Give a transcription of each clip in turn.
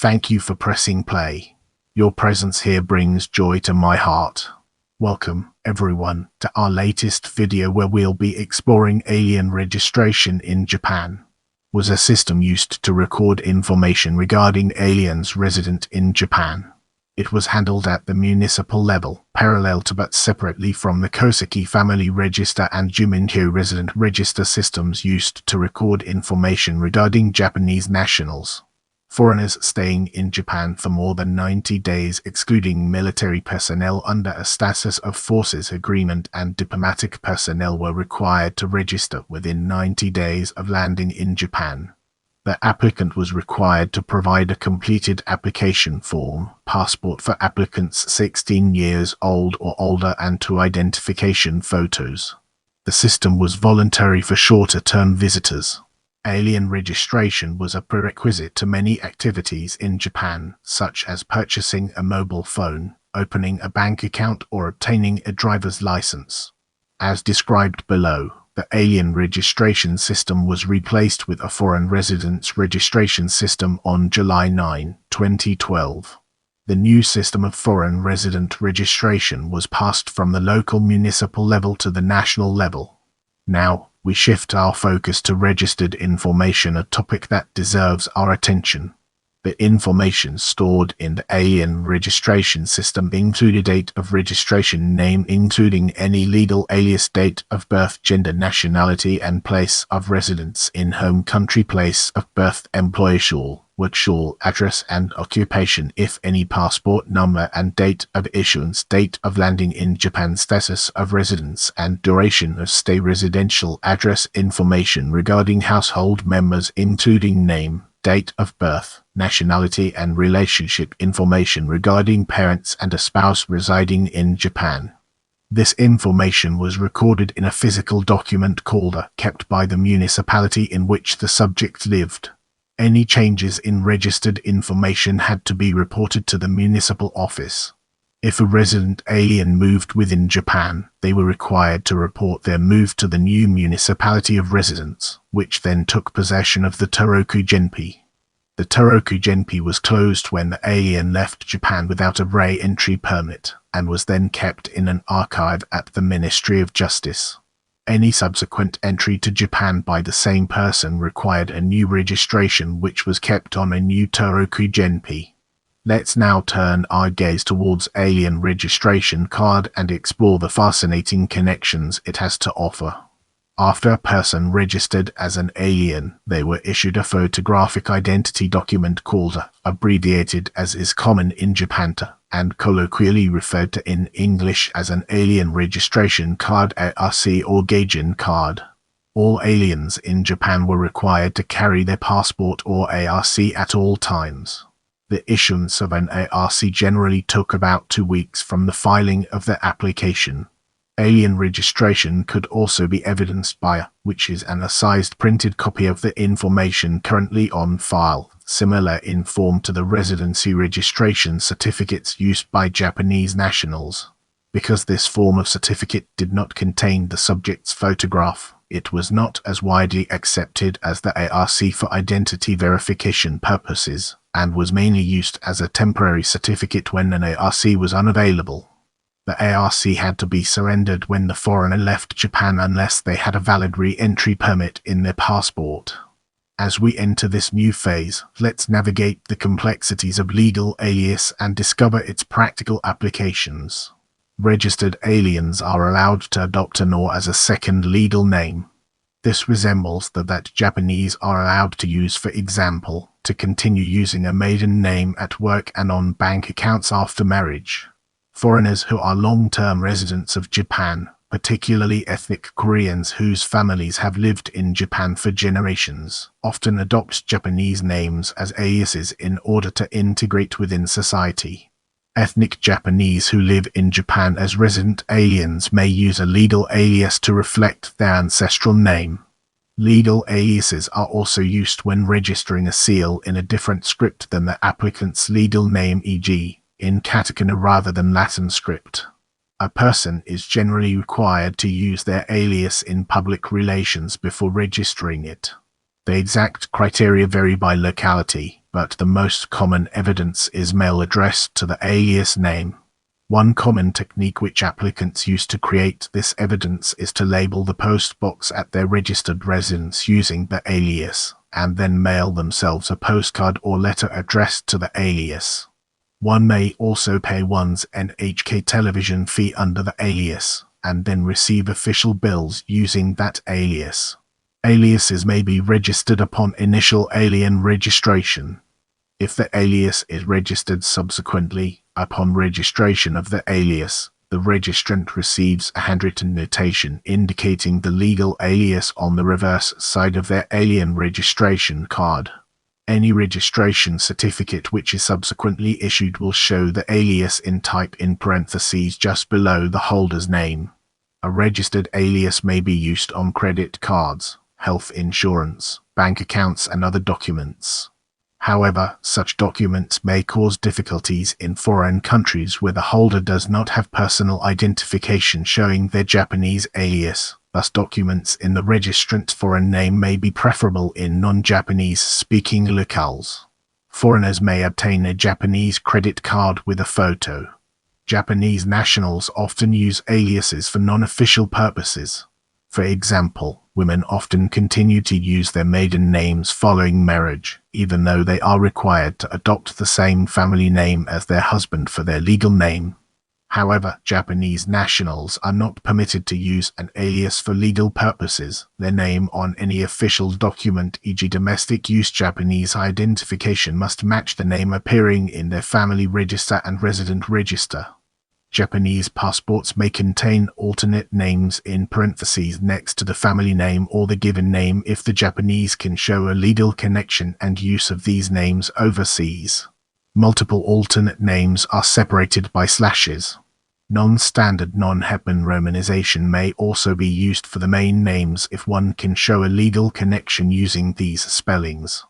Thank you for pressing play. Your presence here brings joy to my heart. Welcome, everyone, to our latest video where we'll be exploring alien registration in Japan. Was a system used to record information regarding aliens resident in Japan. It was handled at the municipal level, parallel to but separately from the koseki family register and juminhyo resident register systems used to record information regarding Japanese nationals. Foreigners staying in Japan for more than 90 days, excluding military personnel under a status of forces agreement, and diplomatic personnel were required to register within 90 days of landing in Japan. The applicant was required to provide a completed application form, passport for applicants 16 years old or older, and two identification photos. The system was voluntary for shorter-term visitors. Alien registration was a prerequisite to many activities in Japan, such as purchasing a mobile phone, opening a bank account, or obtaining a driver's license. As described below, the alien registration system was replaced with a foreign residence registration system on July 9, 2012. The new system of foreign resident registration was passed from the local municipal level to the national level. Now, we shift our focus to registered information, a topic that deserves our attention. The information stored in the alien registration system included date of registration, name including any legal alias, date of birth, gender, nationality, and place of residence in home country, place of birth, employer work address and occupation if any, passport number and date of issuance, date of landing in Japan, status of residence and duration of stay, residential address information regarding household members including name, date of birth, nationality, and relationship information regarding parents and a spouse residing in Japan. This information was recorded in a physical document called kept by the municipality in which the subject lived. Any changes in registered information had to be reported to the municipal office. If a resident alien moved within Japan, they were required to report their move to the new municipality of residence, which then took possession of the Toroku Genpi. The Toroku Genpi was closed when the alien left Japan without a re-entry permit, and was then kept in an archive at the Ministry of Justice. Any subsequent entry to Japan by the same person required a new registration, which was kept on a new Toroku Genpi. Let's now turn our gaze towards alien registration card and explore the fascinating connections it has to offer. After a person registered as an alien, they were issued a photographic identity document called, abbreviated as is common in Japan, and colloquially referred to in English as an alien registration card, ARC or Gaijin card. All aliens in Japan were required to carry their passport or ARC at all times. The issuance of an ARC generally took about 2 weeks from the filing of the application. Alien registration could also be evidenced by which is an sized printed copy of the information currently on file, similar in form to the residency registration certificates used by Japanese nationals. Because this form of certificate did not contain the subject's photograph, it was not as widely accepted as the ARC for identity verification purposes, and was mainly used as a temporary certificate when an ARC was unavailable. The ARC had to be surrendered when the foreigner left Japan unless they had a valid re-entry permit in their passport. As we enter this new phase, let's navigate the complexities of legal alias and discover its practical applications. Registered aliens are allowed to adopt an or as a second legal name. This resembles that Japanese are allowed to use, for example, to continue using a maiden name at work and on bank accounts after marriage. Foreigners who are long-term residents of Japan, particularly ethnic Koreans whose families have lived in Japan for generations, often adopt Japanese names as aliases in order to integrate within society. Ethnic Japanese who live in Japan as resident aliens may use a legal alias to reflect their ancestral name. Legal aliases are also used when registering a seal in a different script than the applicant's legal name, e.g., in katakana rather than Latin script. A person is generally required to use their alias in public relations before registering it. The exact criteria vary by locality, but the most common evidence is mail address to the alias name. One common technique which applicants use to create this evidence is to label the post box at their registered residence using the alias, and then mail themselves a postcard or letter addressed to the alias. One may also pay one's NHK television fee under the alias, and then receive official bills using that alias. Aliases may be registered upon initial alien registration. If the alias is registered subsequently, upon registration of the alias, the registrant receives a handwritten notation indicating the legal alias on the reverse side of their alien registration card. Any registration certificate which is subsequently issued will show the alias in type in parentheses just below the holder's name. A registered alias may be used on credit cards, health insurance, bank accounts, and other documents. However, such documents may cause difficulties in foreign countries where the holder does not have personal identification showing their Japanese alias. Thus, documents in the registrant's foreign name may be preferable in non-Japanese speaking locales. Foreigners may obtain a Japanese credit card with a photo. Japanese nationals often use aliases for non-official purposes. For example, women often continue to use their maiden names following marriage, even though they are required to adopt the same family name as their husband for their legal name. However, Japanese nationals are not permitted to use an alias for legal purposes. Their name on any official document, e.g. domestic use Japanese identification, must match the name appearing in their family register and resident register. Japanese passports may contain alternate names in parentheses next to the family name or the given name if the Japanese can show a legal connection and use of these names overseas. Multiple alternate names are separated by slashes. Non-standard non-Japan romanization may also be used for the main names if one can show a legal connection using these spellings.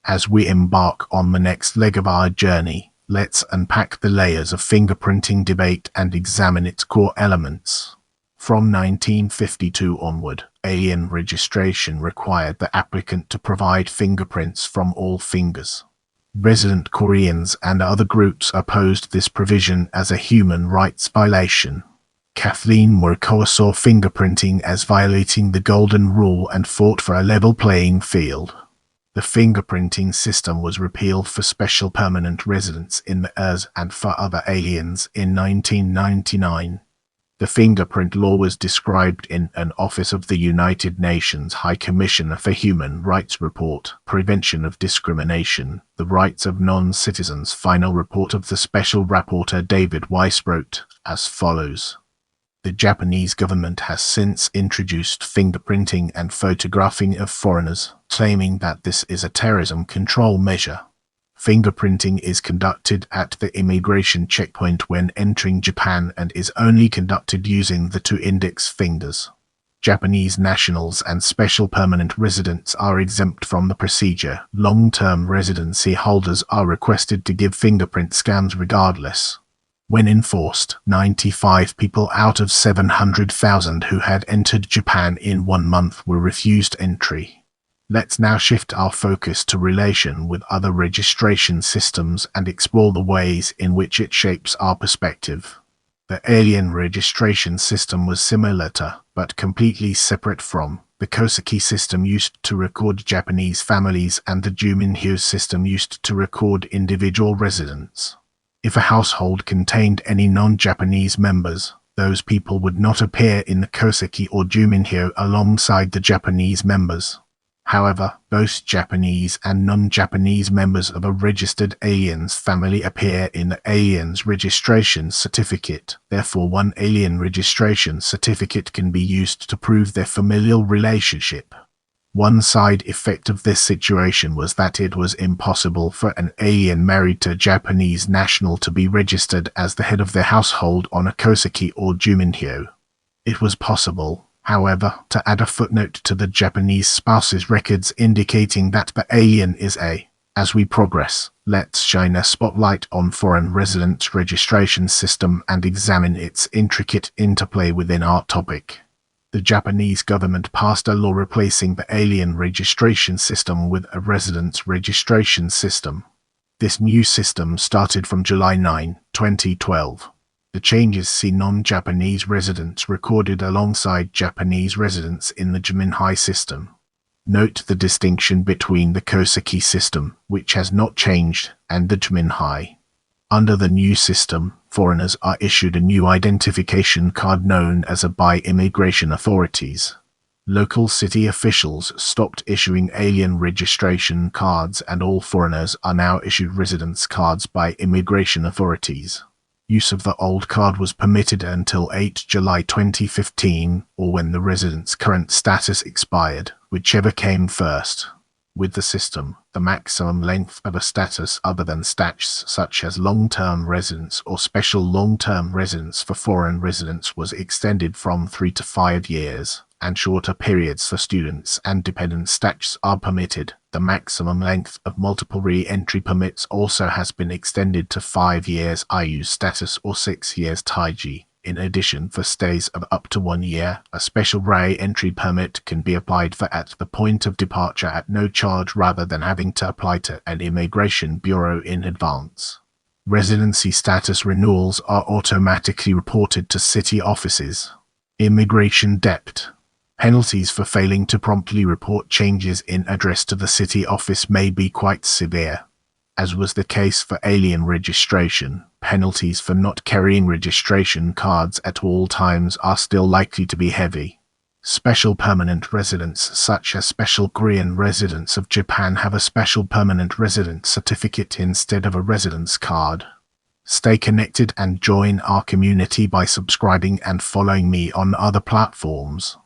As we embark on the next leg of our journey, let's unpack the layers of fingerprinting debate and examine its core elements. From 1952 onward, alien registration required the applicant to provide fingerprints from all fingers. Resident Koreans and other groups opposed this provision as a human rights violation. Kathleen Murkoa saw fingerprinting as violating the Golden Rule and fought for a level playing field. The fingerprinting system was repealed for special permanent residents in the US and for other aliens in 1999. The fingerprint law was described in an Office of the United Nations High Commissioner for Human Rights report, Prevention of Discrimination, the Rights of Non-Citizens final report of the Special Rapporteur David Weiss wrote as follows. The Japanese government has since introduced fingerprinting and photographing of foreigners, claiming that this is a terrorism control measure. Fingerprinting is conducted at the immigration checkpoint when entering Japan and is only conducted using the two index fingers. Japanese nationals and special permanent residents are exempt from the procedure. Long-term residency holders are requested to give fingerprint scans regardless. When enforced, 95 people out of 700,000 who had entered Japan in 1 month were refused entry. Let's now shift our focus to relation with other registration systems and explore the ways in which it shapes our perspective. The alien registration system was similar to, but completely separate from, the koseki system used to record Japanese families and the juminhyo system used to record individual residents. If a household contained any non-Japanese members, those people would not appear in the koseki or juminhyo alongside the Japanese members. However, both Japanese and non-Japanese members of a registered alien's family appear in the alien's registration certificate. Therefore, one alien registration certificate can be used to prove their familial relationship. One side effect of this situation was that it was impossible for an alien married to a Japanese national to be registered as the head of their household on a koseki or juminhyo. It was possible, however, to add a footnote to the Japanese spouse's records indicating that the alien is a. As we progress, let's shine a spotlight on foreign residence registration system and examine its intricate interplay within our topic. The Japanese government passed a law replacing the alien registration system with a residence registration system. This new system started from July 9, 2012. The changes see non-Japanese residents recorded alongside Japanese residents in the juminhyo system. Note the distinction between the koseki system, which has not changed, and the juminhyo. Under the new system, foreigners are issued a new identification card known as a by immigration authorities. Local city officials stopped issuing alien registration cards and all foreigners are now issued residence cards by immigration authorities. Use of the old card was permitted until 8 July 2015 or when the resident's current status expired, whichever came first. With the system, the maximum length of a status other than status such as long-term residence or special long-term residence for foreign residents was extended from 3 to 5 years, and shorter periods for students and dependent status are permitted. The maximum length of multiple re-entry permits also has been extended to 5 years IU status or 6 years taiji. In addition, for stays of up to 1 year, a special re-entry permit can be applied for at the point of departure at no charge rather than having to apply to an immigration bureau in advance. Residency status renewals are automatically reported to city offices. Immigration debt. Penalties for failing to promptly report changes in address to the city office may be quite severe. As was the case for alien registration, penalties for not carrying registration cards at all times are still likely to be heavy. Special permanent residents such as special Korean residents of Japan have a special permanent resident certificate instead of a residence card. Stay connected and join our community by subscribing and following me on other platforms.